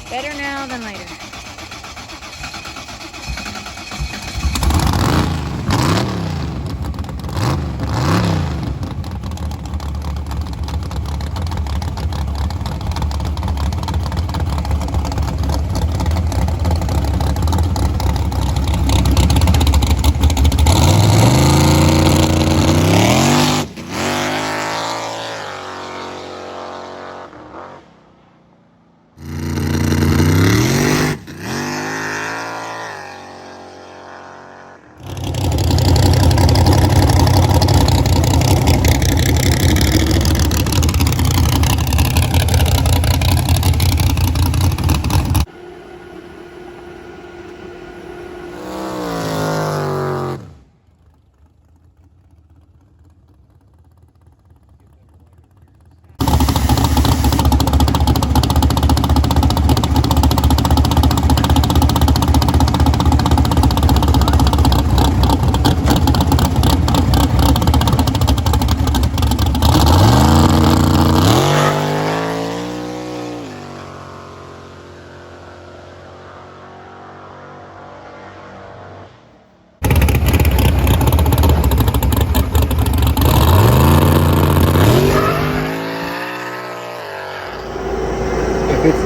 Better now than later.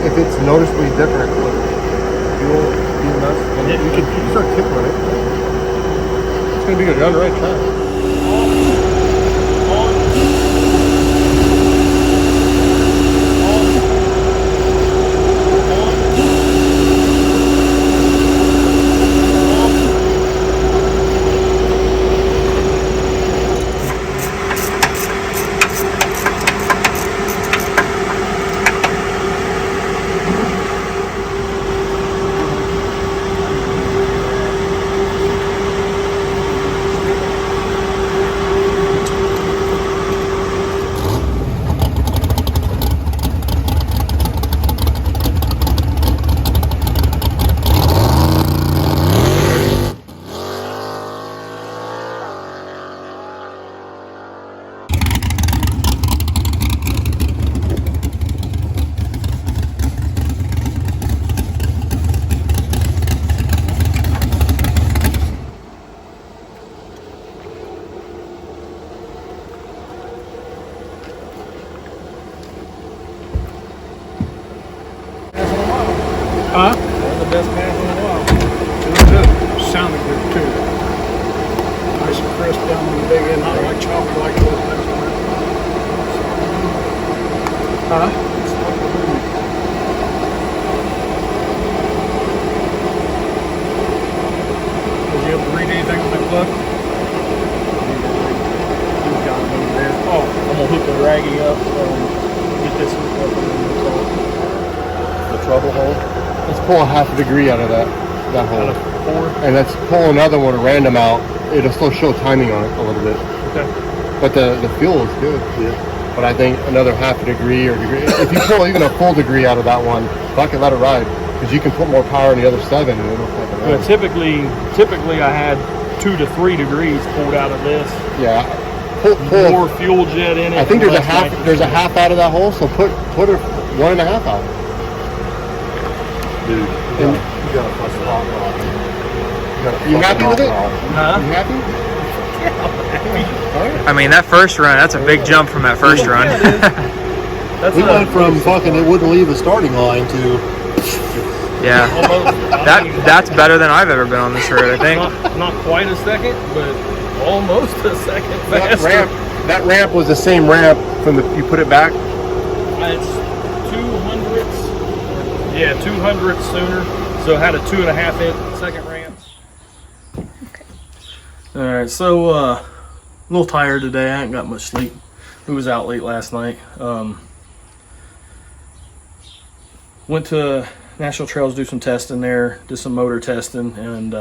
If it's noticeably different with fuel, BMS, then you can start tickling it. It's gonna be good. You're on the right track. Huh? The best pass in a while. It was good. Sounded good too. Nice and crisp down on the big end. Not like choppy like those next one. Huh? Did you ever read anything on that plug? Oh, I'm gonna hook the raggy up. Get this hooked up and then The trouble hole. Let's pull a half a degree out of that hole. out of 4. And let's pull another one random out. It'll still show timing on it a little bit. Okay. But the fuel is good. Yeah. But I think another half a degree or degree. If you pull even a full degree out of that one, I can let it ride. Because you can put more power in the other 7 and it'll fucking ride. But typically I had 2 to 3 degrees pulled out of this. Yeah. More fuel jet in it. I think there's a half out of that hole, so put a 1.5 out. Dude, you got a fucking hot rod. You happy with it? Huh? You happy? I mean, that first run, that's a big jump from that first run. We went from fucking it wouldn't leave the starting line to Yeah, that's better than I've ever been on this road, I think. Not quite a second, but almost a second faster. That ramp was the same ramp from you put it back? It's 200ths. Yeah, 200ths sooner. So it had a 2.5 second ramp. Okay. Alright, so a little tired today. I ain't got much sleep. We was out late last night. Went to National Trails, do some testing there, did some motor testing, and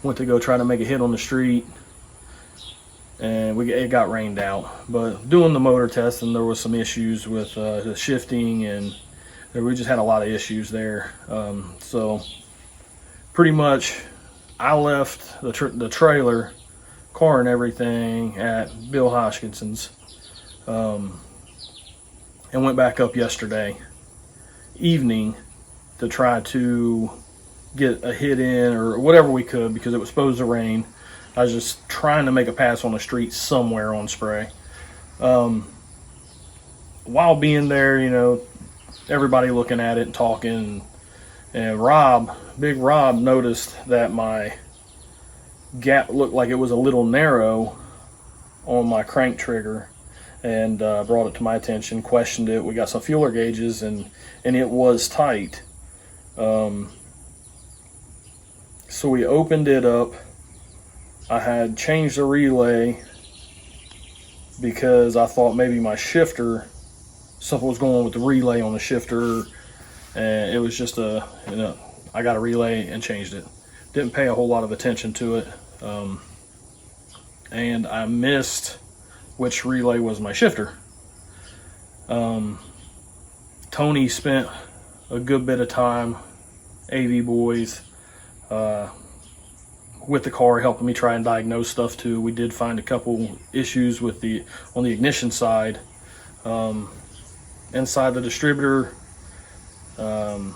went to go try to make a hit on the street. And it got rained out. But doing the motor testing, there was some issues with the shifting, and we just had a lot of issues there. So pretty much I left the trailer, car and everything at Bill Hodgkinson's, and went back up yesterday evening to try to get a hit in or whatever we could because it was supposed to rain. I was just trying to make a pass on the street somewhere on spray. While being there, you know, everybody looking at it and talking, and Big Rob noticed that my gap looked like it was a little narrow on my crank trigger, and brought it to my attention, questioned it. We got some feeler gauges, and it was tight. So we opened it up. I had changed the relay because I thought maybe my shifter, something was going on with the relay on the shifter, and it was just I got a relay and changed it. Didn't pay a whole lot of attention to it, and I missed which relay was my shifter. Tony spent a good bit of time, AV boys, with the car, helping me try and diagnose stuff too. We did find a couple issues with on the ignition side. Inside the distributor, there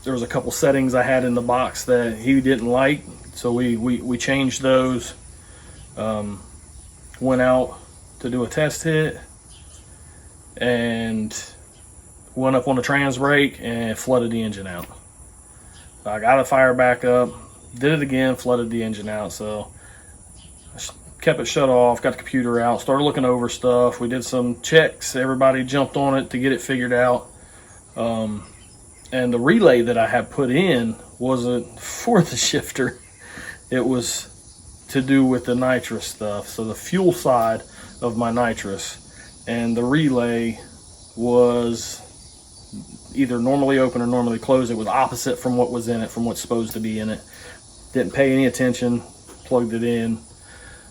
was a couple settings I had in the box that he didn't like, so we changed those. Went out to do a test hit and went up on the trans brake and flooded the engine out. I got a fire back up, did it again, flooded the engine out. So I kept it shut off, got the computer out, started looking over stuff. We did some checks, everybody jumped on it to get it figured out. And the relay that I had put in wasn't for the shifter, it was to do with the nitrous stuff, so the fuel side of my nitrous, and the relay was either normally open or normally closed. It was opposite from what was in it, from what's supposed to be in it. Didn't pay any attention, plugged it in,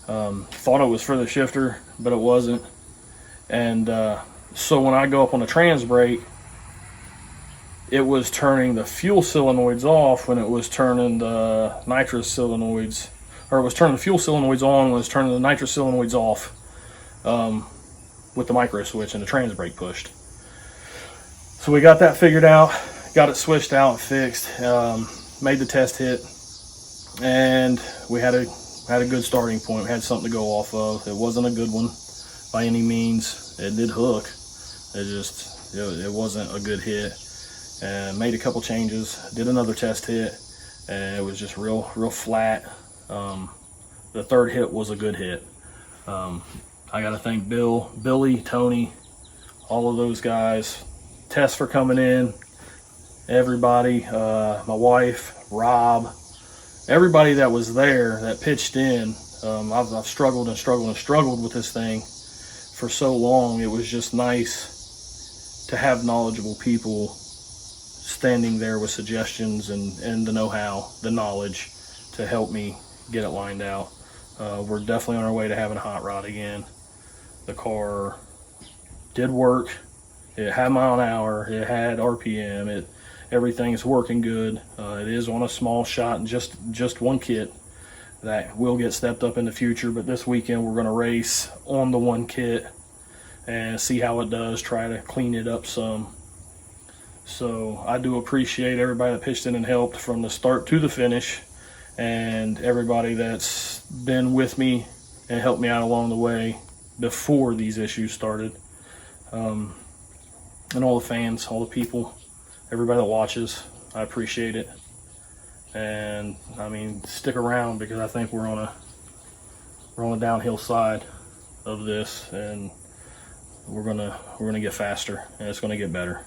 thought it was for the shifter, but it wasn't. And so when I go up on the trans brake, it was turning the fuel solenoids off when it was turning the nitrous solenoids, or it was turning the fuel solenoids on when it was turning the nitrous solenoids off, with the micro switch and the trans brake pushed. So we got that figured out, got it switched out and fixed, made the test hit, and we had a good starting point. We had something to go off of. It wasn't a good one by any means. It did hook. It wasn't a good hit. And made a couple changes, did another test hit, and it was just real flat. The third hit was a good hit. I gotta thank Billy, Tony, all of those guys, Tess for coming in, everybody, my wife, Rob, everybody that was there that pitched in. I've struggled with this thing for so long. It was just nice to have knowledgeable people standing there with suggestions and the know-how, the knowledge to help me get it lined out. We're definitely on our way to having a hot rod again. The car did work. It had mile an hour. It had RPM. Everything is working good. It is on a small shot and just one kit that will get stepped up in the future. But this weekend we're going to race on the one kit and see how it does. Try to clean it up some. So I do appreciate everybody that pitched in and helped from the start to the finish, and everybody that's been with me and helped me out along the way before these issues started. And all the fans, all the people, everybody that watches, I appreciate it. And I mean, stick around because I think we're on a downhill side of this, and we're gonna get faster and it's gonna get better.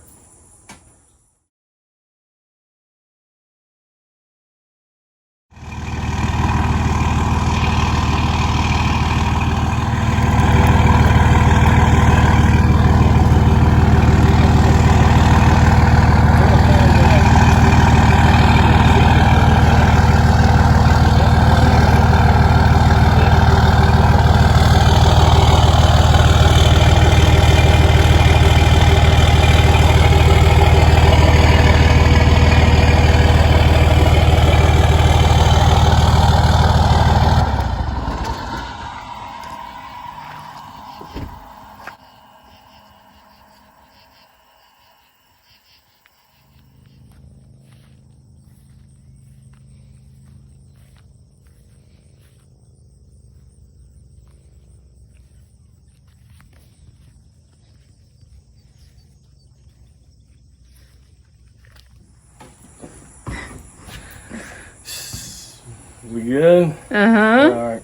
We good? Uh-huh. All right.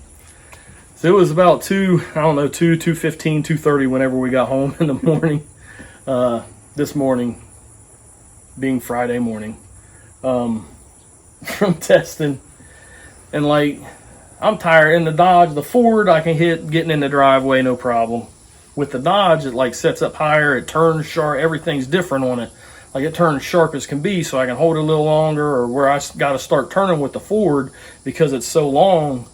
So it was about 2:15, 2:30 whenever we got home in the morning. This morning, being Friday morning, from testing. And like, I'm tired. In the Dodge, the Ford, I can hit getting in the driveway, no problem. With the Dodge, it like sets up higher, it turns sharp, everything's different on it. Like it turns sharp as can be, so I can hold it a little longer, or where I got to start turning with the Ford because it's so long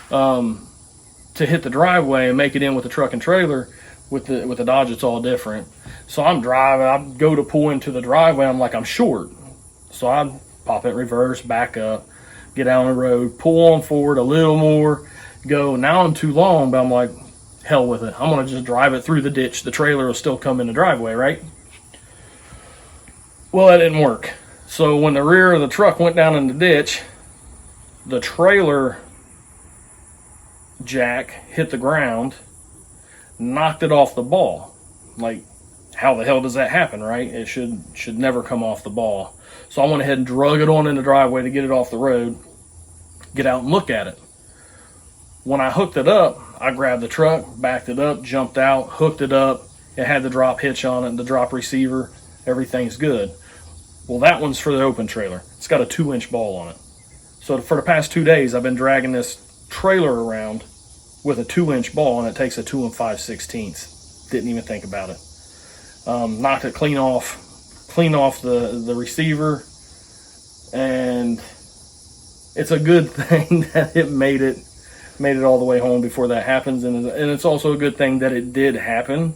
to hit the driveway and make it in with the truck and trailer. With the Dodge, it's all different. So I'm driving, I go to pull into the driveway, I'm like, I'm short. So I pop it in reverse, back up, get out on the road, pull on forward a little more, go. Now I'm too long, but I'm like, hell with it. I'm gonna just drive it through the ditch. The trailer will still come in the driveway, right? Well, that didn't work. So when the rear of the truck went down in the ditch, the trailer jack hit the ground, knocked it off the ball. Like, how the hell does that happen, right? It should never come off the ball. So I went ahead and drug it on in the driveway to get it off the road, get out and look at it. When I hooked it up, I grabbed the truck, backed it up, jumped out, hooked it up. It had the drop hitch on it, the drop receiver. Everything's good. Well, that one's for the open trailer. It's got a 2-inch ball on it. So for the past 2 days, I've been dragging this trailer around with a 2-inch ball, and it takes a 2 5/16. Didn't even think about it. Knocked it clean off the receiver, and it's a good thing that it made it all the way home before that happens, and it's also a good thing that it did happen,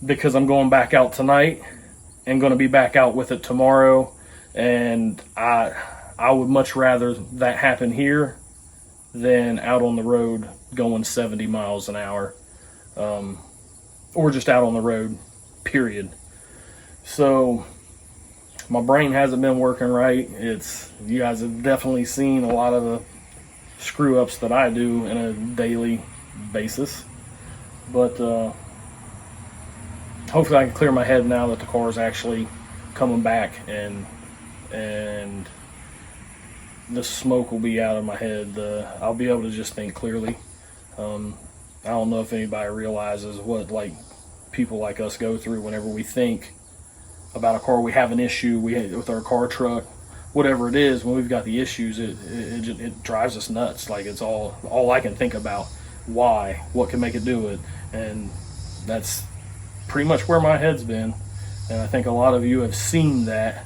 because I'm going back out tonight and going to be back out with it tomorrow, and I would much rather that happen here than out on the road going 70 miles an hour, or just out on the road, period. So my brain hasn't been working right. You guys have definitely seen a lot of the screw ups that I do in a daily basis, but hopefully I can clear my head now that the car is actually coming back, and the smoke will be out of my head. I'll be able to just think clearly. I don't know if anybody realizes what like people like us go through whenever we think about a car. We have an issue with our car, truck, whatever it is. When we've got the issues, it drives us nuts. Like, it's all I can think about. Why? What can make it do it? And that's pretty much where my head's been. And I think a lot of you have seen that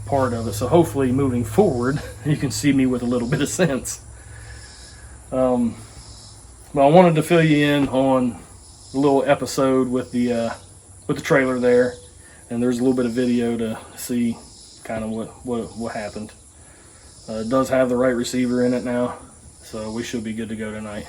part of it. So hopefully moving forward, you can see me with a little bit of sense. But I wanted to fill you in on a little episode with the trailer there, and there's a little bit of video to see kind of what happened. It does have the right receiver in it now, so we should be good to go tonight.